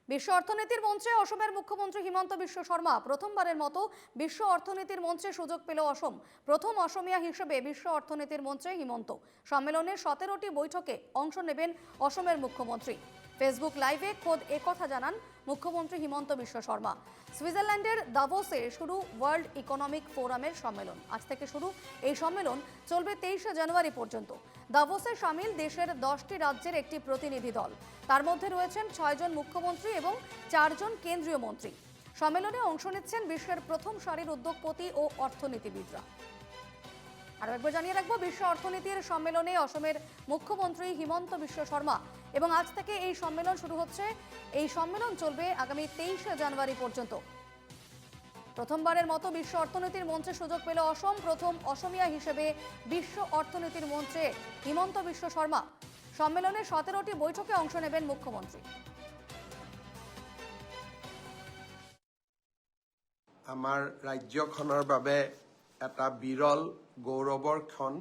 বিশ্ব অর্থনীতির মঞ্চে অসমের মুখ্যমন্ত্রী হিমন্ত বিশ্ব শর্মা প্রথমবারের মতো বিশ্ব অর্থনীতির মঞ্চে সুযোগ পেল অসম। প্রথম অসমিয়া হিসেবে বিশ্ব অর্থনীতির মঞ্চে হিমন্ত। সম্মেলনের 17টি বৈঠকে অংশ নেবেন অসমের মুখ্যমন্ত্রী। ফেসবুক লাইভে খোদ একথা জানান মুখ্যমন্ত্রী হিমন্ত বিশ্ব শর্মা। সুইজারল্যান্ডের দাভোসে শুরু ওয়ার্ল্ড ইকোনমিক ফোরামের সম্মেলন। আজ থেকে শুরু এই সম্মেলন, চলবে 23শে জানুয়ারি পর্যন্ত। দাভোসে সামিল দেশের 10টি রাজ্যের একটি প্রতিনিধি দল। তার মধ্যে রয়েছেন 6 জন মুখ্যমন্ত্রী এবং 4 জন কেন্দ্রীয় মন্ত্রী। সম্মেলনে অংশ নিচ্ছেন বিশ্বের প্রথম সারির উদ্যোগপতি ও অর্থনীতিবিদরা। আরও একবার জানিয়ে রাখবো, বিশ্ব অর্থনীতির সম্মেলনে অসমের মুখ্যমন্ত্রী হিমন্ত বিশ্ব শর্মা এবং আজ থেকে এই সম্মেলন শুরু হচ্ছে। এই সম্মেলন চলবে আগামী 23শে জানুয়ারি পর্যন্ত। প্রথমবারের মতো বিশ্ব অর্থনীতির মঞ্চে সুযোগ পেল অসম। প্রথম অসমিয়া হিসেবে বিশ্ব অর্থনীতির মঞ্চে হিমন্ত বিশ্ব শর্মা। সম্মেলনে 17টি বৈঠকে অংশ নেবেন মুখ্যমন্ত্রী। আমাৰ ৰাজ্যখনৰ বাবে এটা বিৰল গৌৰৱৰ ক্ষণ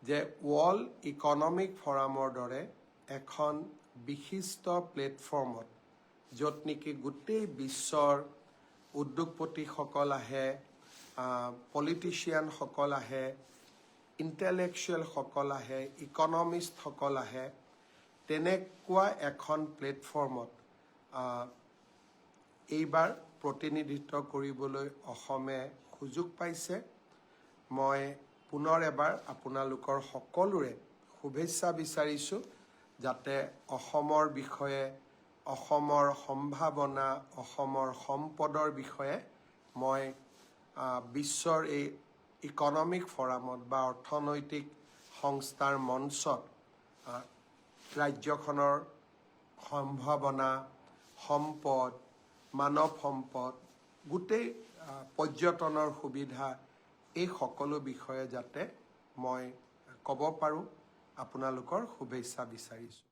যে ৱৰ্ল্ড ইকনমিক ফৰামৰ দৰে এখন বিশিষ্ট প্লেটফৰ্মত য'ত নেকি গোটেই বিশ্বৰ উদ্যোগপতিসকল আহে, পলিটিচিয়ানসকল আহে, ইণ্টেলেকচুৱেলসকল আহে, ইকনমিষ্টসকল আহে, তেনেকুৱা এখন প্লেটফৰ্মত এইবাৰ প্ৰতিনিধিত্ব কৰিবলৈ অসমে সুযোগ পাইছে। মই পুনৰ এবাৰ আপোনালোকৰ সকলোৰে শুভেচ্ছা বিচাৰিছোঁ, যাতে অসমৰ বিষয়ে, অসমৰ সম্ভাৱনা, অসমৰ সম্পদৰ বিষয়ে মই বিশ্বৰ এই ইকনমিক ফৰামত বা অৰ্থনৈতিক সংস্থাৰ মঞ্চত ৰাজ্যখনৰ সম্ভাৱনা, সম্পদ, মানৱ সম্পদ, গোটেই পৰ্যটনৰ সুবিধা, এই সকলো বিষয়ে যাতে মই ক'ব পাৰোঁ, আপোনালোকৰ শুভেচ্ছা বিচাৰিছোঁ।